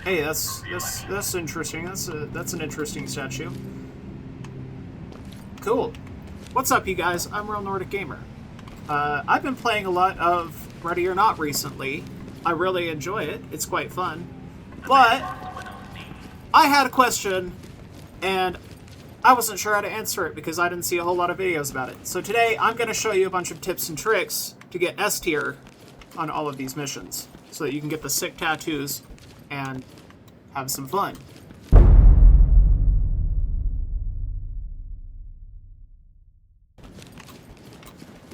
Hey, that's interesting. That's an interesting statue. Cool. What's up, you guys? I'm Real Nordic Gamer. I've been playing a lot of Ready or Not recently. I really enjoy it. It's quite fun. But I had a question, and I wasn't sure how to answer it because I didn't see a whole lot of videos about it. So today, I'm going to show you a bunch of tips and tricks to get S tier on all of these missions, so that you can get the sick tattoos and have some fun.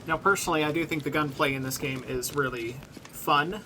Now, personally, I do think the gunplay in this game is really fun,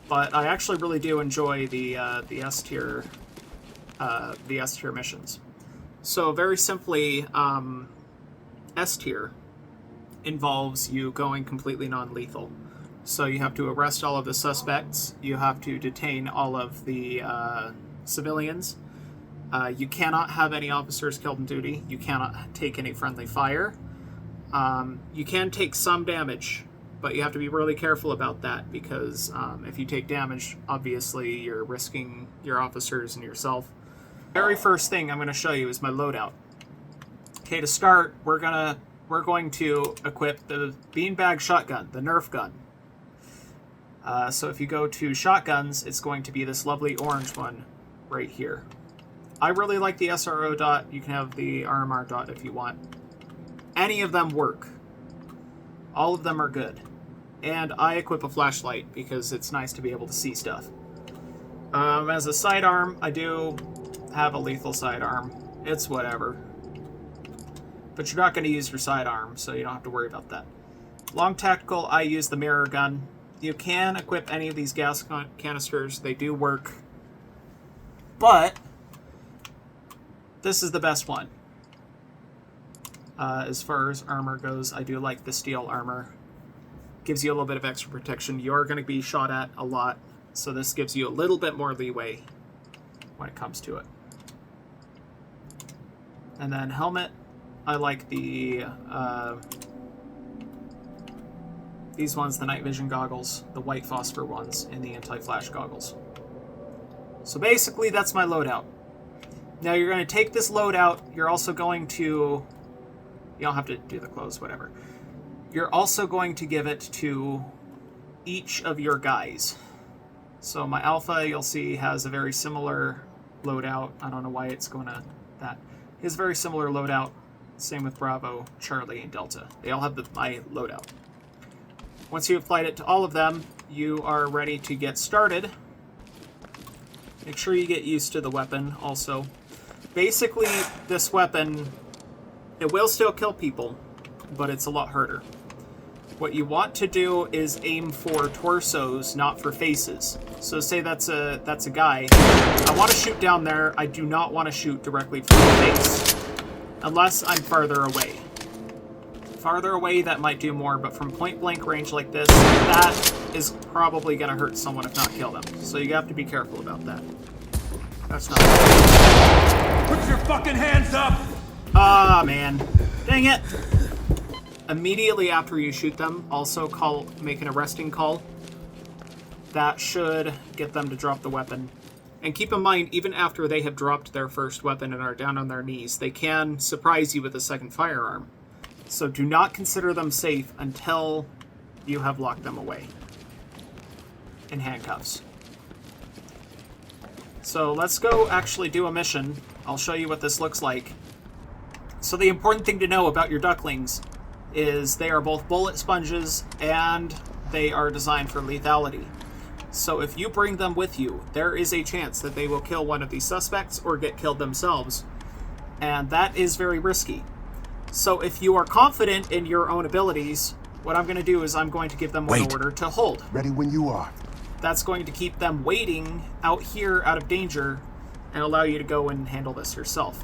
but I actually really do enjoy the S tier missions. So, very simply, S tier involves you going completely non-lethal. So you have to arrest all of the suspects. You have to detain all of the civilians. You cannot have any officers killed in duty. You cannot take any friendly fire. You can take some damage, but you have to be really careful about that because if you take damage, obviously you're risking your officers and yourself. Very first thing I'm going to show you is my loadout. Okay, to start, we're going to equip the beanbag shotgun, the Nerf gun. So if you go to shotguns, it's going to be this lovely orange one right here. I really like the SRO dot. You can have the RMR dot if you want. Any of them work. All of them are good. And I equip a flashlight because it's nice to be able to see stuff. As a sidearm, I do have a lethal sidearm. It's whatever. But you're not going to use your sidearm, so you don't have to worry about that. Long tactical, I use the mirror gun. You can equip any of these gas canisters. They do work. But this is the best one. As far as armor goes, I do like the steel armor. Gives you a little bit of extra protection. You're going to be shot at a lot, so this gives you a little bit more leeway when it comes to it. And then helmet, I like the these ones, the night vision goggles, the white phosphor ones, and the anti-flash goggles. So basically, that's my loadout. Now you're going to take this loadout, you're also going to... You don't have to do the clothes, whatever. You're also going to give it to each of your guys. So my Alpha, you'll see, has a very similar loadout. I don't know why it's going to that. He has a very similar loadout. Same with Bravo, Charlie, and Delta. They all have my loadout. Once you've applied it to all of them, you are ready to get started. Make sure you get used to the weapon also. Basically, this weapon, it will still kill people, but it's a lot harder. What you want to do is aim for torsos, not for faces. So say that's a guy. I want to shoot down there. I do not want to shoot directly for the face, unless I'm farther away. Farther away, that might do more, but from point-blank range like this, that is probably going to hurt someone, if not kill them. So you have to be careful about that. That's not good. Put your fucking hands up! Ah, man. Dang it. Immediately after you shoot them, also make an arresting call. That should get them to drop the weapon. And keep in mind, even after they have dropped their first weapon and are down on their knees, they can surprise you with a second firearm. So do not consider them safe until you have locked them away in handcuffs. So let's go actually do a mission. I'll show you what this looks like. So the important thing to know about your ducklings is they are both bullet sponges and they are designed for lethality. So if you bring them with you, there is a chance that they will kill one of these suspects or get killed themselves. And that is very risky. So if you are confident in your own abilities, what I'm going to do is I'm going to give them one order to hold. Ready when you are. That's going to keep them waiting out here out of danger and allow you to go and handle this yourself.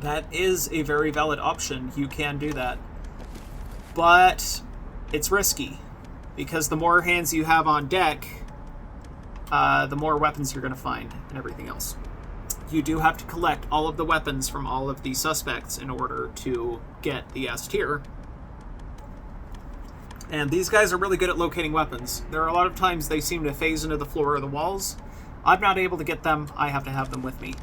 That is a very valid option. You can do that. But it's risky because the more hands you have on deck, the more weapons you're going to find and everything else. You do have to collect all of the weapons from all of the suspects in order to get the S tier. And these guys are really good at locating weapons. There are a lot of times they seem to phase into the floor or the walls, I'm not able to get them. I have to have them with me.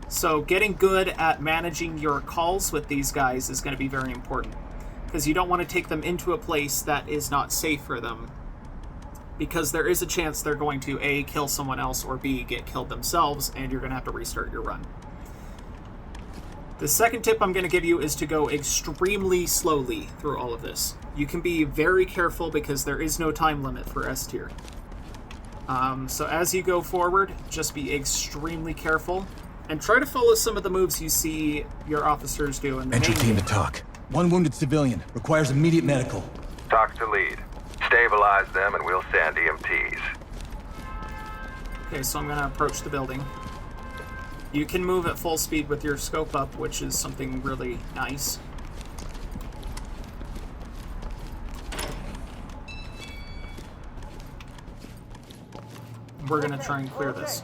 So getting good at managing your calls with these guys is going to be very important, because you don't want to take them into a place that is not safe for them, because there is a chance they're going to A, kill someone else, or B, get killed themselves, and you're going to have to restart your run. The second tip I'm going to give you is to go extremely slowly through all of this. You can be very careful because there is no time limit for S tier. So as you go forward, just be extremely careful and try to follow some of the moves you see your officers do in the Entry team to TOC. One wounded civilian. Requires immediate medical. TOC to lead. Stabilize them and we'll send EMTs. Okay, so I'm going to approach the building. You can move at full speed with your scope up, which is something really nice. We're going to try and clear this.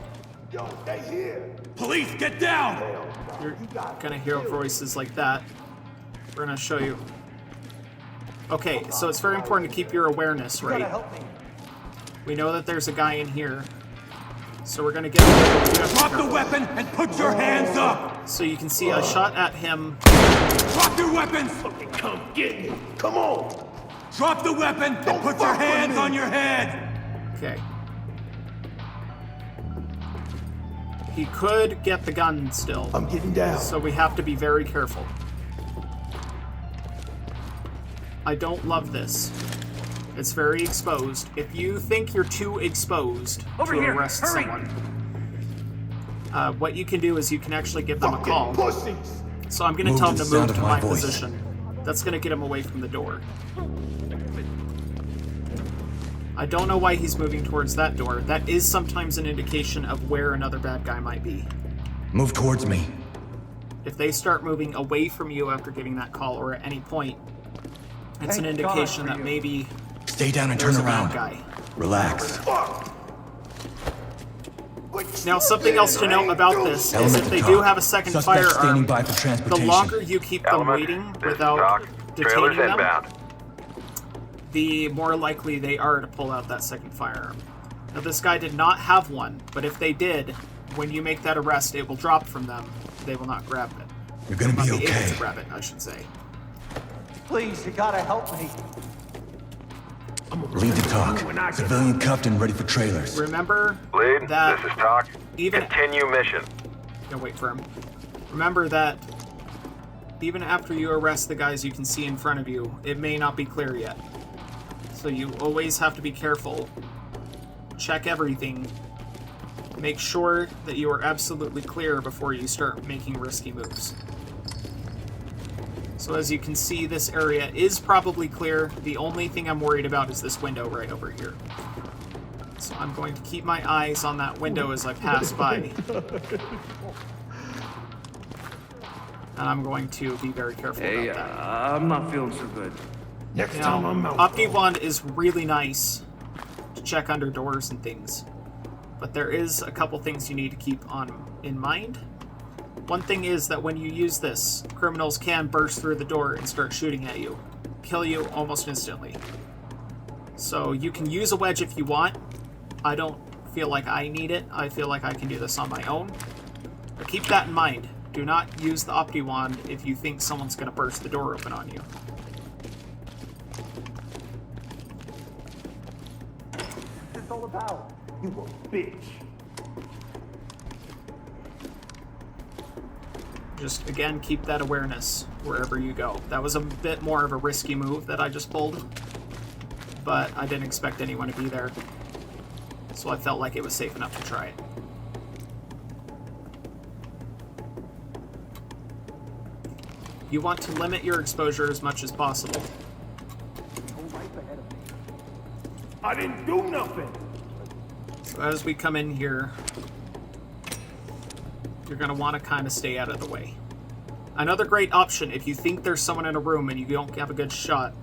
Police, get down! You're going to hear voices like that. We're going to show you. Okay, so it's very important to keep your awareness, right? We know that there's a guy in here. So we're going to get... Drop the weapon and put your hands up! So you can see I shot at him. Drop your weapons! Come get me! Come on! Drop the weapon and put your hands on your head! Okay. He could get the gun still. I'm getting down. So we have to be very careful. I don't love this. It's very exposed. If you think you're too exposed to arrest someone, what you can do is you can actually give them a call. So I'm going to tell him to move to my position. That's going to get him away from the door. I don't know why he's moving towards that door. That is sometimes an indication of where another bad guy might be. Move towards me. If they start moving away from you after giving that call or at any point, it's an indication that maybe stay down and turn around. Guy. Relax. Now, something else to note about this is if they do have a second firearm, the longer you keep them waiting without detaining them, the more likely they are to pull out that second firearm. Now, this guy did not have one, but if they did, when you make that arrest, it will drop from them. They will not grab it. You're gonna be okay. Able to grab it, I should say. Please, you gotta help me. Lead to TOC. Civilian cuffed and ready for trailers. Remember Lead, that this is TOC. even Continue mission. No, wait for him. Remember that even after you arrest the guys you can see in front of you, it may not be clear yet. So you always have to be careful. Check everything. Make sure that you are absolutely clear before you start making risky moves. So as you can see, this area is probably clear. The only thing I'm worried about is this window right over here. So I'm going to keep my eyes on that window as I pass by. And I'm going to be very careful about that. I'm not feeling so good. Next time I'm out. Opti-Wand is really nice to check under doors and things. But there is a couple things you need to keep in mind. One thing is that when you use this, criminals can burst through the door and start shooting at you. Kill you almost instantly. So you can use a wedge if you want. I don't feel like I need it. I feel like I can do this on my own. But keep that in mind. Do not use the Opti-Wand if you think someone's going to burst the door open on you. What's this all about? You a bitch. Just, again, keep that awareness wherever you go. That was a bit more of a risky move that I just pulled, but I didn't expect anyone to be there, so I felt like it was safe enough to try it. You want to limit your exposure as much as possible. I didn't do nothing. So as we come in here, you're going to want to kind of stay out of the way. Another great option, if you think there's someone in a room and you don't have a good shot,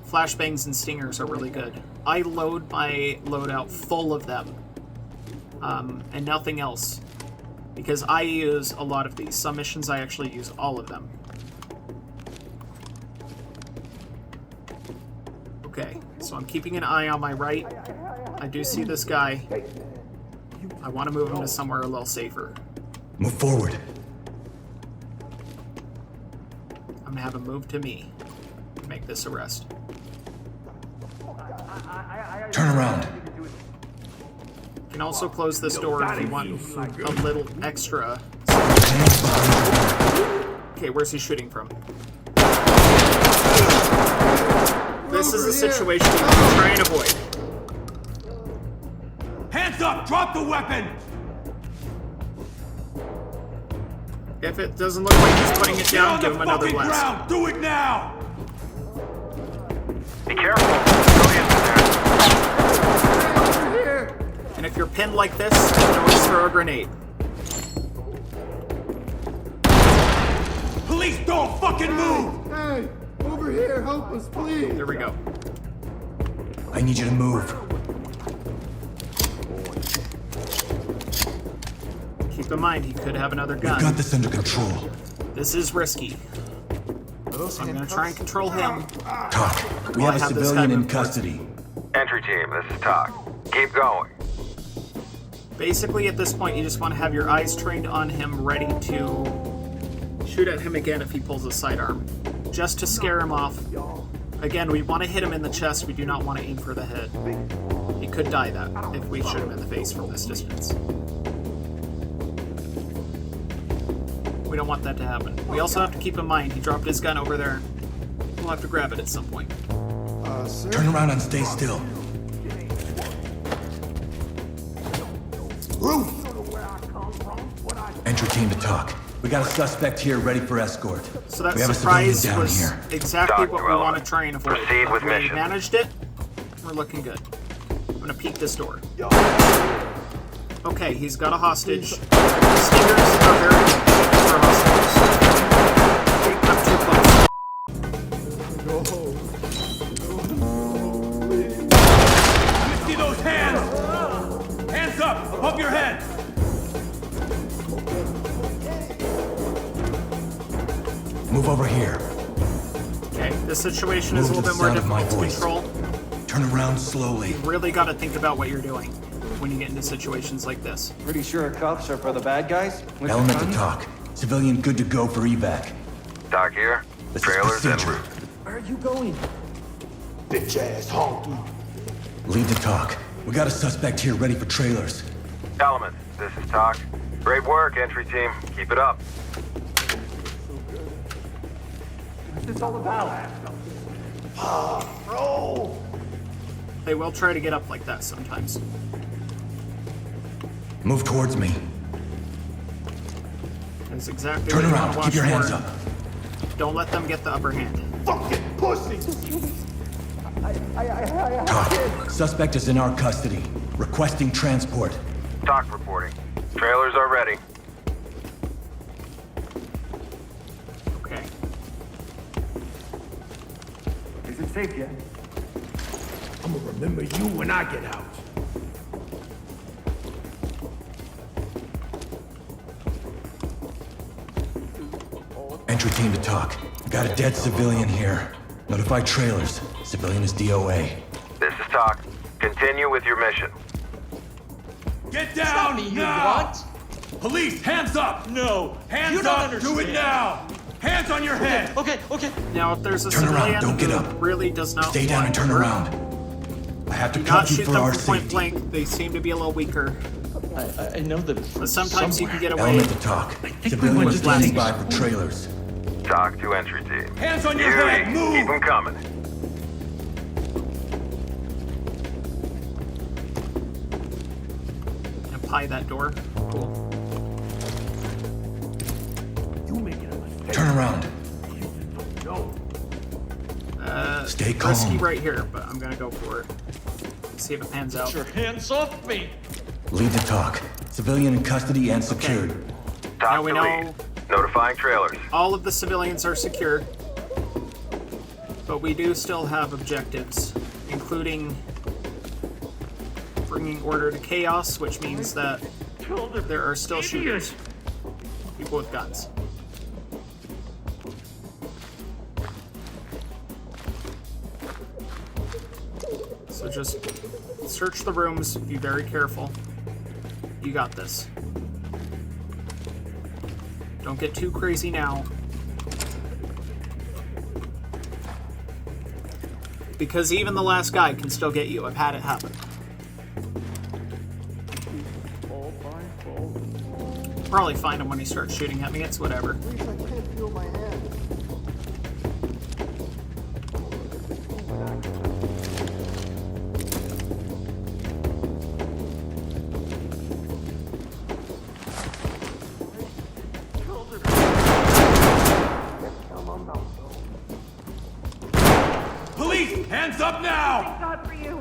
flashbangs and stingers are really good. I load my loadout full of them, and nothing else, because I use a lot of these. Some missions I actually use all of them. Okay, so I'm keeping an eye on my right. I do see this guy. I want to move him to somewhere a little safer. Move forward. I'm going to have him move to me to make this arrest. Turn around. You can also close this door if you want a little extra. Hands behind Okay, where's he shooting from? This is a situation you can try and avoid. Hands up! Drop the weapon! If it doesn't look like he's putting it Get down, on give the him another fucking blast. ground! Do it now! Be careful. Civilians in there. And if you're pinned like this, you can always throw a grenade. Police, don't fucking move! Hey, over here, help us, please. There we go. I need you to move. Keep in mind, he could have another We've got gun. this under control. This is risky. So I'm going to try and control him. Talk. We Well, have I a have this civilian guy in before. custody. Entry team, this is Talk. Keep going. Basically, at this point, you just want to have your eyes trained on him, ready to shoot at him again if he pulls a sidearm. Just to scare him off. Again, we want to hit him in the chest. We do not want to aim for the head. He could die that if we shoot him in the face from this distance. We don't want that to happen. We also have to keep in mind, he dropped his gun over there. We'll have to grab it at some point. Sir? Turn around and stay still. Entry team to talk. We got a suspect here ready for escort. So that we have a civilian surprise down was here. exactly Doc what we Dweller. want to try and avoid. Proceed with We mission. managed it. We're looking good. I'm going to peek this door. Okay, he's got a hostage. Stingers are very good for hostages. I'm too close. Let me see those hands! Hands up! Above your head! Move over here. Okay, this situation is a Move little to bit the more sound of my difficult to voice. control. Turn around slowly. Really got to think about what you're doing when you get into situations like this. Pretty sure cuffs are for the bad guys? With Element the to guns? talk. Civilian good to go for evac. Doc here. This is Trailers en procedure. route. Where are you going? Bitch ass honky. Lead to talk. We got a suspect here ready for trailers. Element, this is Talk. Great work, entry team. Keep it up. What's this all about? Bro! They will try to get up like that sometimes. Move towards me. That's exactly Turn what you around. want to watch Keep your hands for. up. Don't let them get the upper hand. Fucking pussy! Talk. Suspect is in our custody. Requesting transport. Talk reporting. Trailers are ready. Okay. Is it safe yet? I'm gonna remember you when I get out. Entry team to talk. Got a dead civilian here. Notify trailers. Civilian is DOA. This is Talk. Continue with your mission. Get down me, you now! what? Police, hands up! No, Hands you don't up! understand. Do it now! Hands on your head! Okay, okay. Now, if there's a Turn around, civilian don't get who up. really does not Stay down want and turn to hurt, around. I have to do not cuff you shoot for them our from point safety. blank. They seem to be a little weaker, I know that. but sometimes you can get away. Element to talk. we Civilian went is to standing the- by for trailers. Talk to entry team. Hands on your Beauty. head! Move! Keep them coming. And pie that door. Cool. You making a mistake. Turn around. You just don't know. Stay Risky calm. right here, but I'm gonna go for it. See if it pans out. Get your hands off me. Lead to talk. Civilian in custody and secured. Talk Now we to know- lead. Notifying trailers. All of the civilians are secure, but we do still have objectives, including bringing order to chaos, which means that there are still shooters, people with guns. So just search the rooms, be very careful. You got this. Don't get too crazy now. Because even the last guy can still get you. I've had it happen. Probably find him when he starts shooting at me. It's whatever. At least I can't feel my hands. Police, hands up now! Thank God for you.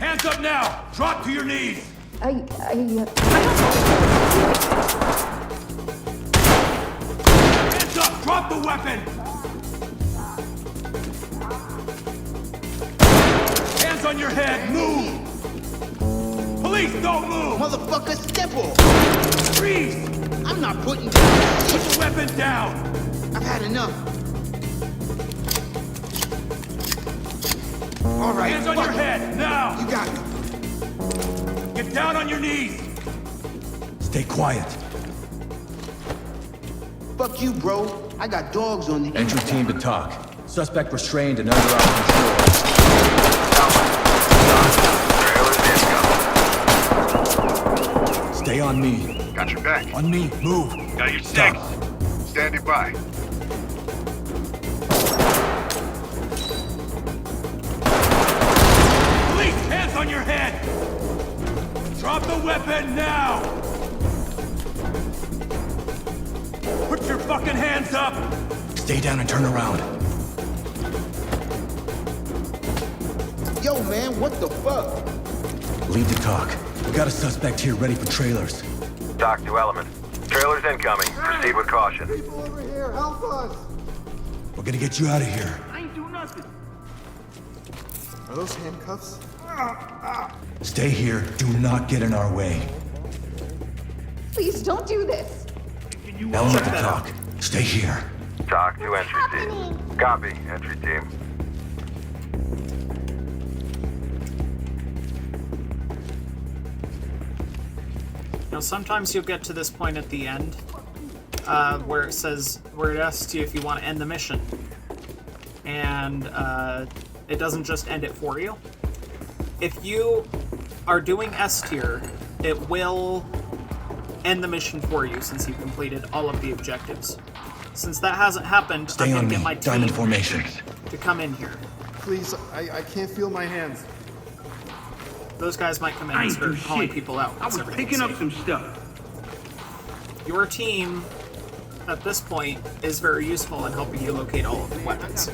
Hands up now! Drop to your knees! Hands up! Drop the weapon! Hands on your head! Move! Police, don't move! Motherfucker, step off! Freeze! I'm not putting down Put shit. the weapon down! I've had enough. All right, Hands on fuck your it. head, now! You got it. Get down on your knees! Stay quiet. Fuck you, bro. I got dogs on the Entry team to talk. Suspect restrained and under our control. Trailers incoming. Stay on me. Got your back. On me. Move. Got your Stop. six. Standing by. Police, hands on your head! Drop the weapon now! Put your fucking hands up! Stay down and turn around. Yo, man, what the fuck? Lead to talk. We got a suspect here ready for trailers. Talk to element. Trailers incoming. Proceed with caution. People over here, help us! We're gonna get you out of here. I ain't do nothing. Are those handcuffs? Stay here. Do not get in our way. Please don't do this. Element to talk. Stay here. Talk to entry team. Copy, entry team. Now, sometimes you'll get to this point at the end where it asks you if you want to end the mission, and it doesn't just end it for you. If you are doing S tier, it will end the mission for you since you've completed all of the objectives. Since that hasn't happened, Stay I'm on gonna me. get my Diamond team formation. to come in here. Please, I can't feel my hands. Those guys might come in I and ain't do start calling shit. people out. I was once everything's picking up safe. some stuff. Your team, at this point, is very useful in helping you locate all of the weapons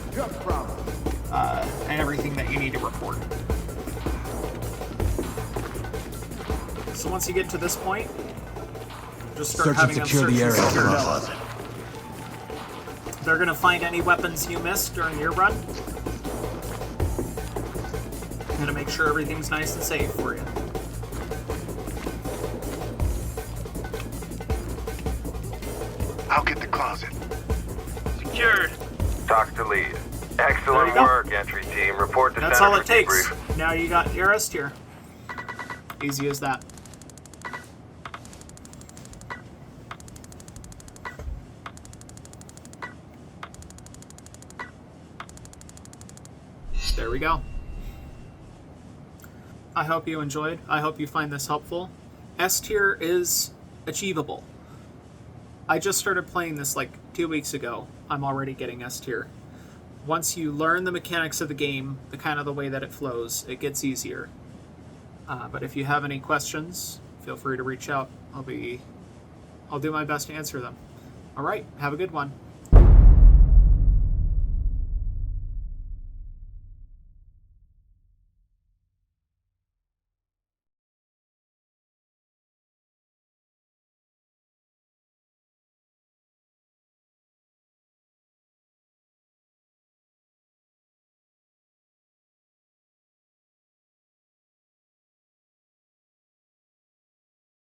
and everything that you need to report. So once you get to this point, just start Search and having them secure search the and area. secure those. They're gonna find any weapons you missed during your run. Gonna make sure everything's nice and safe for you. I'll get the closet. Secured. Talk to lead. There Excellent you go. work, entry team. Report to That's center all for it takes. debrief. Now you got your S tier. Easy as that. There we go. I hope you enjoyed. I hope you find this helpful. S tier is achievable. I just started playing this like 2 weeks ago. I'm already getting S tier. Once you learn the mechanics of the game, the kind of the way that it flows, it gets easier. But if you have any questions, feel free to reach out. I'll do my best to answer them. All right, have a good one.